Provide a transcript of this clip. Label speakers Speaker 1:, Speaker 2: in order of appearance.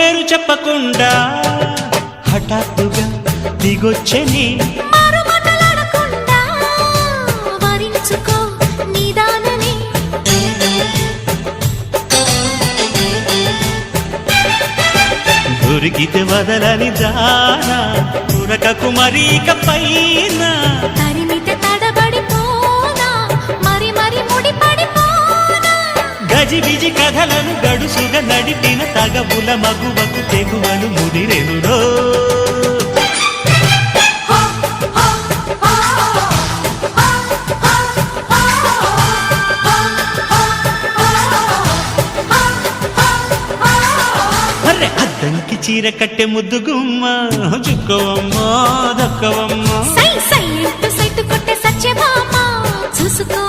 Speaker 1: పేరు చెప్పకుండా హఠాత్తుగా దిగొచ్చని దొరికితే వదలని దానా ఉరకకు మరీక పైన
Speaker 2: తరిమితే తడబడిపోనా మరి మరి ముడిపడిపోనా
Speaker 1: గజిబిజి కథలను గడుసుగా నడిపిన తగబుల మగువకు తెగువను ముదిరెనురో అద్దంకి చీర కట్టె ముద్దు గుమ్మ చుక్కవమ్మా దక్కవమ్మా
Speaker 2: సై సై కొట్టే సత్యభామ చూసుకో